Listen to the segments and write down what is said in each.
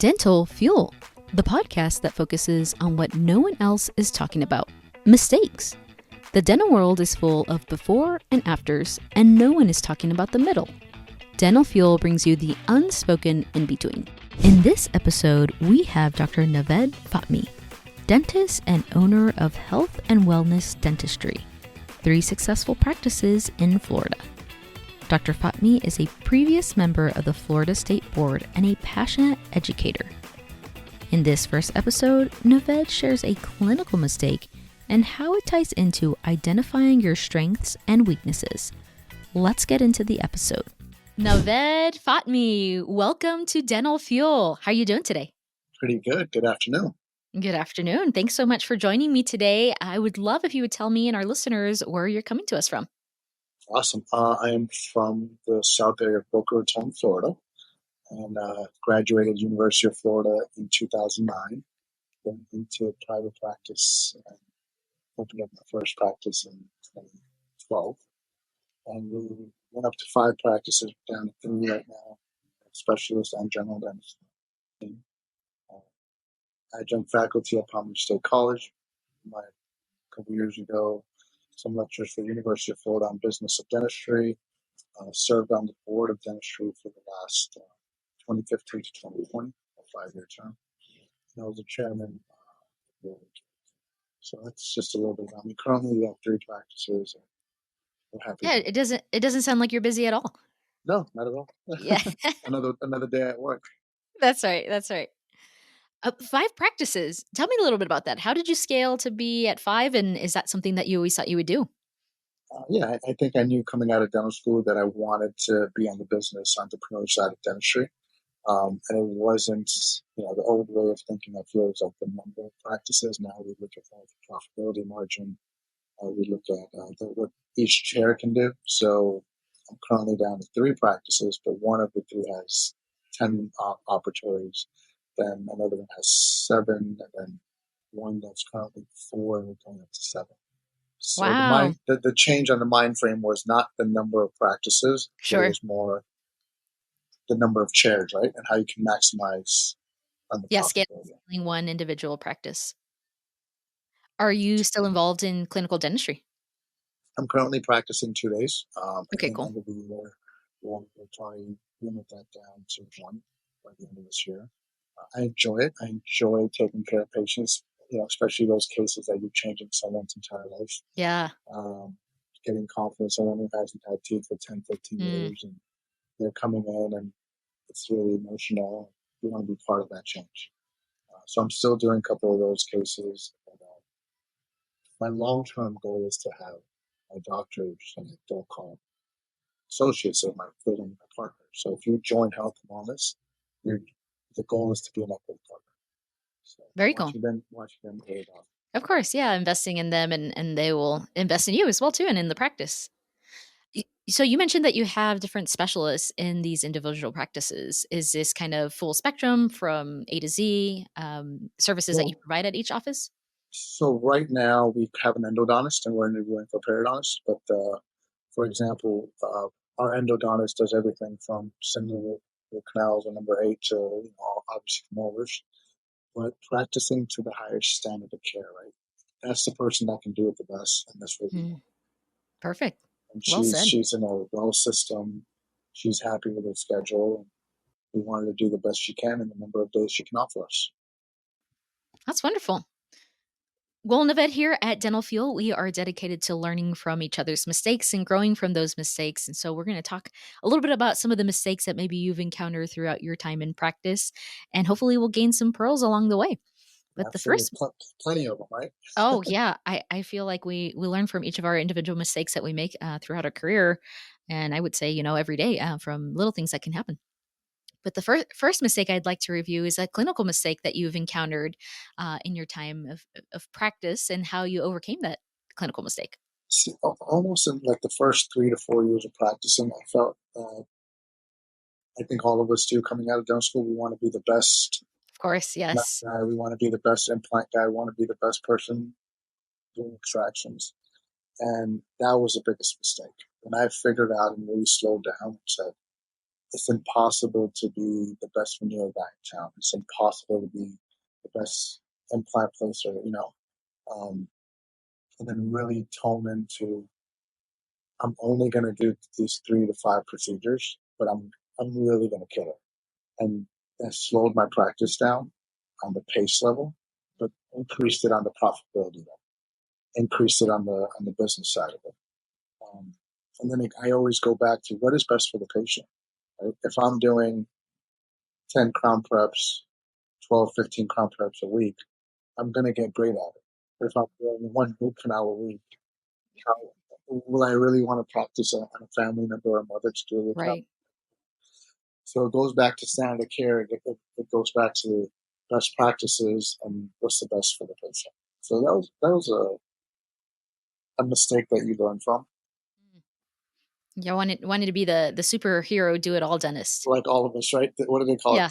Dental Fuel, the podcast that focuses on what no one else is talking about: mistakes. The dental world is full of before and afters, and no one is talking about the middle. Dental Fuel brings you the unspoken in between. In this episode, we have Dr. Naved Fatmi, dentist and owner of Health and Wellness Dentistry, 3 successful practices in Florida. Dr. Fatmi is a previous member of the Florida State Board and a passionate educator. In this first episode, Naved shares a clinical mistake and how it ties into identifying your strengths and weaknesses. Let's get into the episode. Naved Fatmi, welcome to Dental Fuel. How are you doing today? Pretty good. Good afternoon. Good afternoon. Thanks so much for joining me today. I would love if you would tell me and our listeners where you're coming to us from. Awesome. I am from the south area of Boca Raton, Florida, and graduated University of Florida in 2009. Went into private practice and opened up my first practice in 2012. And we went up to 5 practices, down to 3 right now, specialist and general dentist. Adjunct faculty at Palm Beach State College. A couple years ago, some lectures for the University of Florida on business of dentistry. Served on the board of dentistry for the last 2015 to 2020, a 5-year term. And I was the chairman. So that's just a little bit about me. Currently, we have 3 practices. And we're happy. Yeah, it doesn't sound like you're busy at all. No, not at all. Yeah. another day at work. That's right. 5 practices. Tell me a little bit about that. How did you scale to be at 5? And is that something that you always thought you would do? I think I knew coming out of dental school that I wanted to be on the business entrepreneur side of dentistry. And it wasn't, the old way of thinking. I feel it's like the number of practices. Now we look at the profitability margin. We look at what each chair can do. So I'm currently down to 3 practices, but one of the 3 has 10 operatories. Then another one has 7, and then one that's currently 4, and we're going up to 7. So Wow. the change on the mind frame was not the number of practices. Sure. It was more the number of chairs, right? And how you can maximize on the profitability. Scaling one individual practice. Are you still involved in clinical dentistry? I'm currently practicing 2 days. Okay, at cool. the end of the year, we'll try to limit that down to 1 by the end of this year. I enjoy it. I enjoy taking care of patients, especially those cases that you're changing someone's entire life. Yeah. Getting confidence. Someone who hasn't had teeth for 10, 15 years, and they're coming in, and it's really emotional. You want to be part of that change. So I'm still doing a couple of those cases. But, my long-term goal is to have my doctors, and I don't call them associates, of my including my partner. So if you join Health and Wellness, the goal is to be an equity partner. So Very cool. Watching them pay it off. Of course, yeah, investing in them and they will invest in you as well too, and in the practice. So you mentioned that you have different specialists in these individual practices. Is this kind of full spectrum from A to Z services that you provide at each office? So right now we have an endodontist, and we're interviewing for periodontist. But for example, our endodontist does everything from single root canals or number 8 to obviously molars, but practicing to the highest standard of care. Right, that's the person that can do it the best, and that's really Perfect. And Well said. she's in a well system. She's happy with her schedule, and we want her to do the best she can in the number of days she can offer us. That's wonderful. Well, Naved, here at Dental Fuel, we are dedicated to learning from each other's mistakes and growing from those mistakes. And so we're going to talk a little bit about some of the mistakes that maybe you've encountered throughout your time in practice, and hopefully we'll gain some pearls along the way. But Absolutely. The first, plenty of them, right? Oh yeah, I feel like we learn from each of our individual mistakes that we make throughout our career, and I would say every day from little things that can happen. But the first mistake I'd like to review is a clinical mistake that you've encountered in your time of practice and how you overcame that clinical mistake. See, almost in like the first 3 to 4 years of practicing, I felt, I think all of us do coming out of dental school, we want to be the best. Of course, yes. Guy. We want to be the best implant guy. We want to be the best person doing extractions. And that was the biggest mistake. When I figured out and really slowed down and said, it's impossible to be the best veneer guy in town. It's impossible to be the best implant placer, um, and then really tone into I'm only going to do these 3 to 5 procedures, but I'm really going to kill it. And that slowed my practice down on the pace level, but increased it on the profitability level, increased it on the business side of it. Um, and then I always go back to what is best for the patient. Right? If I'm doing 10 crown preps, 12, 15 crown preps a week, I'm going to get great at it. But if I'm doing one root canal a week, how, will I really want to practice on a family member or a mother to do a root canal? Right. So it goes back to standard of care. It goes back to best practices and what's the best for the patient. So that was a mistake that you learn from. Yeah, wanted to be the superhero do it all dentist. Like all of us, right? What do they call it? Yeah.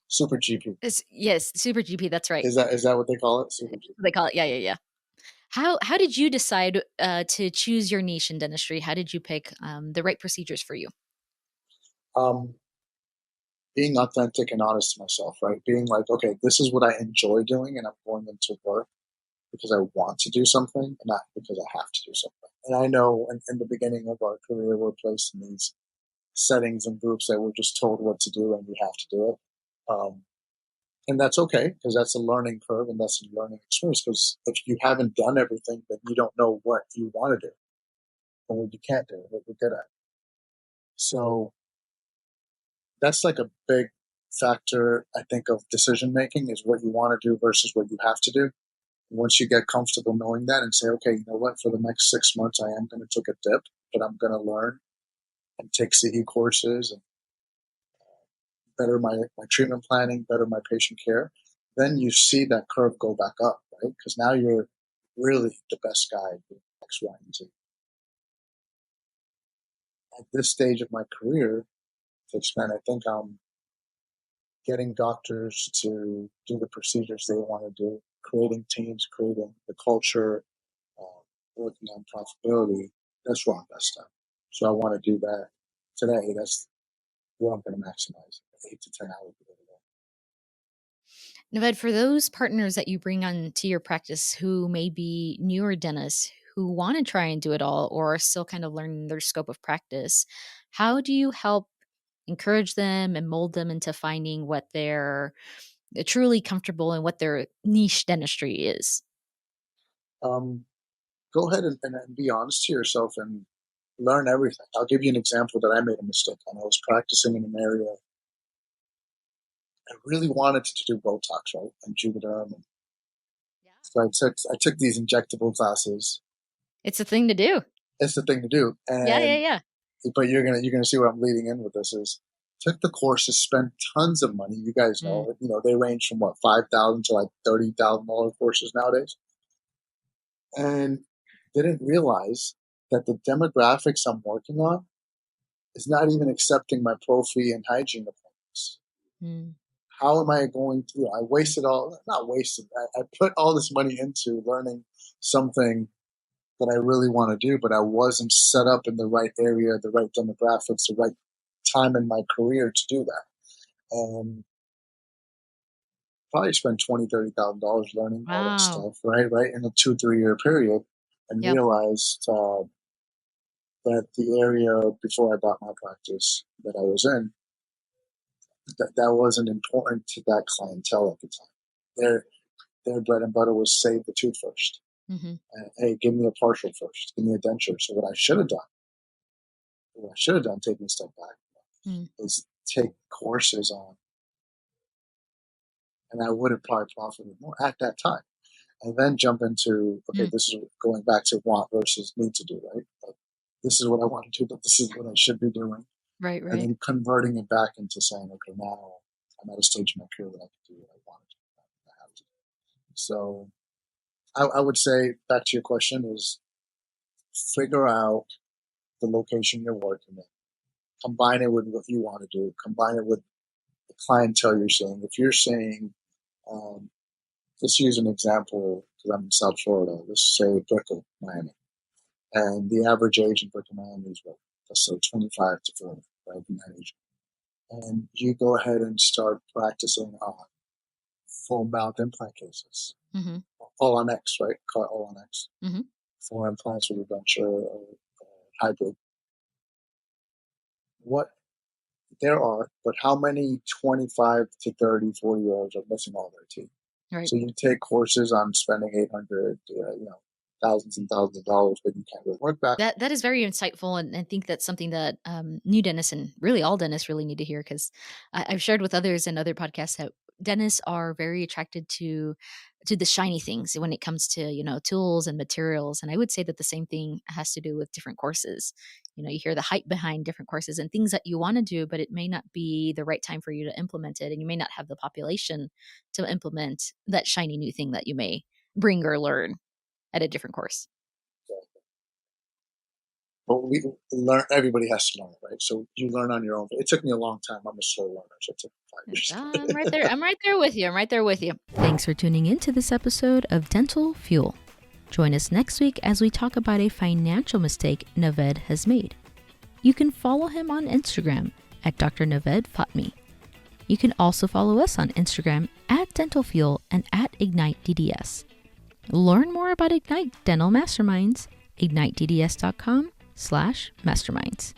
Super GP. Yes, super GP. That's right. Is that what they call it? Super GP. They call it. Yeah, yeah, yeah. How did you decide to choose your niche in dentistry? How did you pick the right procedures for you? Um, being authentic and honest to myself, right? Being like, okay, this is what I enjoy doing, and I'm going into work because I want to do something, and not because I have to do something. And I know in the beginning of our career, we're placed in these settings and groups that we're just told what to do and we have to do it. And that's okay because that's a learning curve and that's a learning experience. Because if you haven't done everything, then you don't know what you want to do or what you can't do, what you're good at. So that's like a big factor, I think, of decision making is what you want to do versus what you have to do. Once you get comfortable knowing that and say, okay, you know what, for the next 6 months, I am going to take a dip, but I'm going to learn and take CE courses and better my treatment planning, better my patient care, then you see that curve go back up, right? Because now you're really the best guy in X, Y, and Z. At this stage of my career, to expand, I think I'm getting doctors to do the procedures they want to do, creating teams, creating the culture, uh, working on profitability. That's where I'm best at. So I want to do that today. That's what I'm going to maximize 8 to 10 hours a day. Naved, for those partners that you bring on to your practice who may be newer dentists who want to try and do it all or are still kind of learning their scope of practice, how do you help encourage them and mold them into finding what they're truly comfortable and what their niche dentistry is? Um, Go ahead and be honest to yourself and learn everything. I'll give you an example that I made a mistake on. I was practicing in an area. I really wanted to do Botox, right, and Juvederm. And so I took these injectable classes. It's a thing to do. It's the thing to do. Yeah, yeah, And yeah. but you're gonna see where I'm leading in with this is took the courses, spent tons of money. You guys Mm, know, they range from what $5,000 to like $30,000 courses nowadays, and didn't realize that the demographics I'm working on is not even accepting my pro fee and hygiene appointments. mm, How am I going to? I wasted not wasted. I put all this money into learning something that I really want to do, but I wasn't set up in the right area, the right demographics, the right time in my career to do that. And probably spent $20,000, $30,000 learning all that wow. stuff, right, in a 2 3 year period, and Yep. realized that the area before I bought my practice that I was in, that wasn't important to that clientele at the time. Their bread and butter was save the tooth first. Hmm. And, hey, give me a partial first. Give me a denture. So what I should have done, taking a step back, Mm, is take courses on, and I would have probably profited more at that time. And then jump into, okay, mm. this is going back to want versus need to do, right? Like, this is what I want to do, but this is what I should be doing. Right, And right. then converting it back into saying, okay, now I'm at a stage in my career that I can do what I want to do. I have to. So I would say, back to your question, is figure out the location you're working in, combine it with what you want to do, combine it with the clientele you're seeing. If you're saying, um, let's use an example because I'm in South Florida. Let's say Brickell, Miami, and the average age in Brickell, Miami is what? Let's say 25 to 40, right? In that age. and you go ahead and start practicing on full mouth implant cases. Mm-hmm. All on X, right? Call it all on X. Mm-hmm. For implants with a denture or hybrid. What there are, but how many 25 to 30, 40-year-olds are missing all their teeth? Right. So you take courses on spending 800, thousands and thousands of dollars, but you can't really work back. That is very insightful, and I think that's something that new dentists and really all dentists really need to hear, because I've shared with others in other podcasts that dentists are very attracted to the shiny things when it comes to tools and materials, and I would say that the same thing has to do with different courses. You hear the hype behind different courses and things that you want to do, but it may not be the right time for you to implement it, and you may not have the population to implement that shiny new thing that you may bring or learn at a different course. But we learn. Everybody has to learn, right? So you learn on your own. It took me a long time. I'm a slow learner, so it took 5 years. I'm right there. I'm right there with you. I'm right there with you. Thanks for tuning in to this episode of Dental Fuel. Join us next week as we talk about a financial mistake Naved has made. You can follow him on Instagram at Dr. Naved Fatmi. You can also follow us on Instagram at Dental Fuel and at Ignite DDS. Learn more about Ignite Dental Masterminds, ignitedds.com/masterminds.